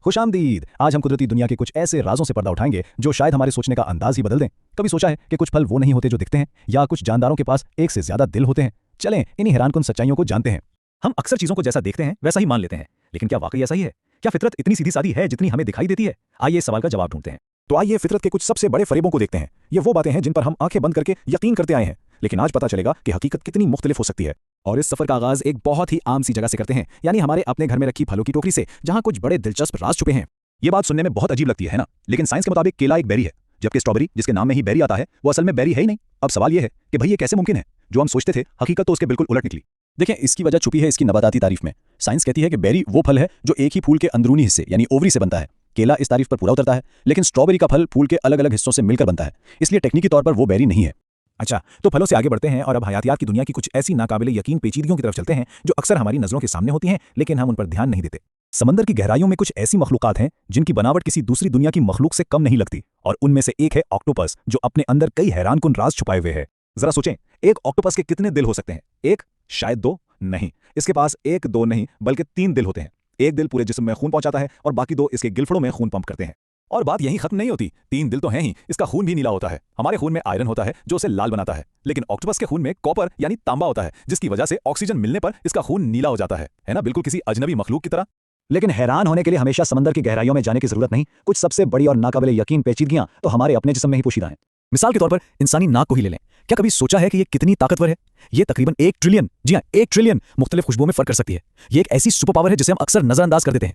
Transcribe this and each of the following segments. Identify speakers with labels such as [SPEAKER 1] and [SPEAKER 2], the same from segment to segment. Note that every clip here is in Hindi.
[SPEAKER 1] खुशामदीद। आज हम कुदरती दुनिया के कुछ ऐसे राजों से पर्दा उठाएंगे जो शायद हमारे सोचने का अंदाज ही बदल दें। कभी सोचा है कि कुछ फल वो नहीं होते जो दिखते हैं, या कुछ जानदारों के पास एक से ज्यादा दिल होते हैं? चलें इन्हीं हैरानकुन सच्चाइयों को जानते हैं। हम अक्सर चीजों को जैसा देखते हैं वैसा ही मान लेते हैं, लेकिन क्या वाकई ऐसा ही है? क्या फितरत इतनी सीधी सादी है जितनी हमें दिखाई देती है? आइए इस सवाल का जवाब ढूंढते हैं।
[SPEAKER 2] तो आइए फितरत के कुछ सबसे बड़े फरेबों को देखते हैं। ये वो बातें हैं जिन पर हम आंखें बंद करके यकीन करते आए हैं, लेकिन आज पता चलेगा कि हकीकत कितनी मुख्तलिफ हो सकती है। और इस सफर का आगाज एक बहुत ही आम सी जगह से करते हैं, यानी हमारे अपने घर में रखी फलों की टोकरी से, जहां कुछ बड़े दिलचस्प राज छुपे हैं।
[SPEAKER 1] ये बात सुनने में बहुत अजीब लगती है ना, लेकिन साइंस के मुताबिक केला एक बेरी है, जबकि स्ट्रॉबेरी, जिसके नाम में ही बेरी आता है, वो असल में बेरी है ही नहीं। अब सवाल यह है कि भाई ये कैसे मुमकिन है? जो हम सोचते थे हकीकत तो उसके बिल्कुल उलट निकली।
[SPEAKER 2] देखें, इसकी वजह छुपी है इसकी नबाताती तारीफ में। साइंस कहती है कि बेरी वो फल है जो एक ही फूल के अंदरूनी हिस्से यानी ओवरी से बनता है। केला इस तारीफ पर पूरा उतरता है, लेकिन स्ट्रॉबेरी का फल फूल के अलग अलग हिस्सों से मिलकर बनता है, इसलिए टेक्निकी तौर पर वो बेरी नहीं है।
[SPEAKER 1] अच्छा, तो फलों से आगे बढ़ते हैं और अब हयातियात की दुनिया की कुछ ऐसी नाकाबिले यकीन पेचीदगियों की तरफ चलते हैं जो अक्सर हमारी नजरों के सामने होती हैं, लेकिन हम उन पर ध्यान नहीं देते। समंदर की गहराइयों में कुछ ऐसी मखलूकात हैं जिनकी बनावट किसी दूसरी दुनिया की मखलूक से कम नहीं लगती, और उनमें से एक है ऑक्टोपस, जो अपने अंदर कई हैरानकुन राज छुपाए हुए है। जरा सोचें, एक ऑक्टोपस के कितने दिल हो सकते हैं? एक? शायद दो? नहीं, इसके पास एक दो नहीं बल्कि 3 दिल होते हैं। एक दिल पूरे जिस्म में खून पहुंचाता है और बाकी 2 इसके गिलफड़ों में खून पंप करते हैं। और बात यहीं खत्म नहीं होती, 3 दिल तो हैं ही, इसका खून भी नीला होता है। हमारे खून में आयरन होता है जो उसे लाल बनाता है, लेकिन ऑक्टोपस के खून में कॉपर यानी तांबा होता है, जिसकी वजह से ऑक्सीजन मिलने पर इसका खून नीला हो जाता है ना, बिल्कुल किसी अजनबी मखलूक की तरह।
[SPEAKER 2] लेकिन हैरान होने के लिए हमेशा समंदर की गहराइयों में जाने की जरूरत नहीं। कुछ सबसे बड़ी और नाकाबिले यकीन पेचीदगियां तो हमारे अपने जिस्म में ही पोशीदा हैं।
[SPEAKER 1] मिसाल के तौर पर इंसानी नाक को ही ले लें। क्या कभी सोचा है कि ये कितनी ताकतवर है? ये तकरीबन 1 ट्रिलियन, जी हाँ 1 ट्रिलियन मुख्तलिफ खुशबुओं में फर्क कर सकती है। ये एक ऐसी सुपर पावर है जिसे हम अक्सर नजरअंदाज कर देते हैं।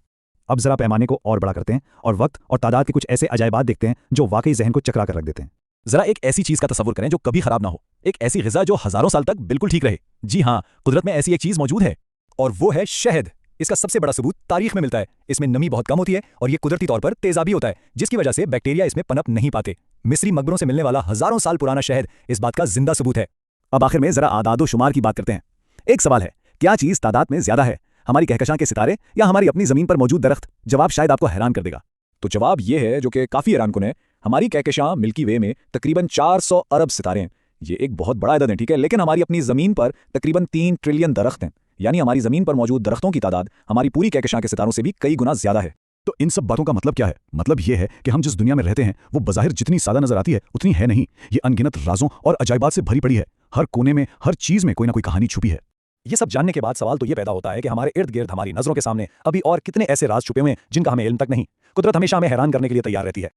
[SPEAKER 2] अब जरा पैमाने को और बड़ा करते हैं और वक्त और तादाद के कुछ ऐसे अजायबात देखते हैं जो वाकई जहन को चकरा कर रख देते हैं।
[SPEAKER 1] जरा एक ऐसी चीज का तस्वुर करें जो कभी खराब ना हो, एक ऐसी ग़िज़ा जो हजारों साल तक बिल्कुल ठीक रहे। जी हाँ, कुदरत में ऐसी एक चीज मौजूद है, और वो है शहद। इसका सबसे बड़ा सबूत तारीख में मिलता है। इसमें नमी बहुत कम होती है और ये कुदरती तौर पर तेजाबी होता है, जिसकी वजह से बैक्टीरिया इसमें पनप नहीं पाते। मिस्री मकबरों से मिलने वाला हजारों साल पुराना शहद इस बात का जिंदा सबूत है। अब आखिर में जरा आदादो शुमार की बात करते हैं। एक सवाल है, क्या चीज तादाद में ज्यादा है, हमारी कहकशां के सितारे या हमारी अपनी जमीन पर मौजूद दरख्त? जवाब शायद आपको हैरान कर देगा। तो जवाब ये है, जो कि काफी हैरानकुन है। हमारी कहकशां मिल्की वे में तकरीबन 400 अरब सितारे हैं। ये एक बहुत बड़ा अदद है, ठीक है, लेकिन हमारी अपनी जमीन पर तकरीबन 3 ट्रिलियन दरख्त हैं, यानी हमारी जमीन पर मौजूद दरख्तों की तादाद हमारी पूरी कहकशां के सितारों से भी कई गुना ज्यादा है।
[SPEAKER 2] तो इन सब बातों का मतलब क्या है? मतलब ये है कि हम जिस दुनिया में रहते हैं वो बज़ाहिर जितनी सादा नजर आती है उतनी है नहीं। ये अनगिनत राजों और अजायबात से भरी पड़ी है। हर कोने में, हर चीज में कोई ना कोई कहानी छुपी है।
[SPEAKER 1] ये सब जानने के बाद सवाल तो ये पैदा होता है कि हमारे इर्द गिर्द, हमारी नजरों के सामने अभी और कितने ऐसे राज छुपे हुए हैं जिनका हमें इल्म तक नहीं। कुदरत हमेशा हमें हैरान करने के लिए तैयार रहती है।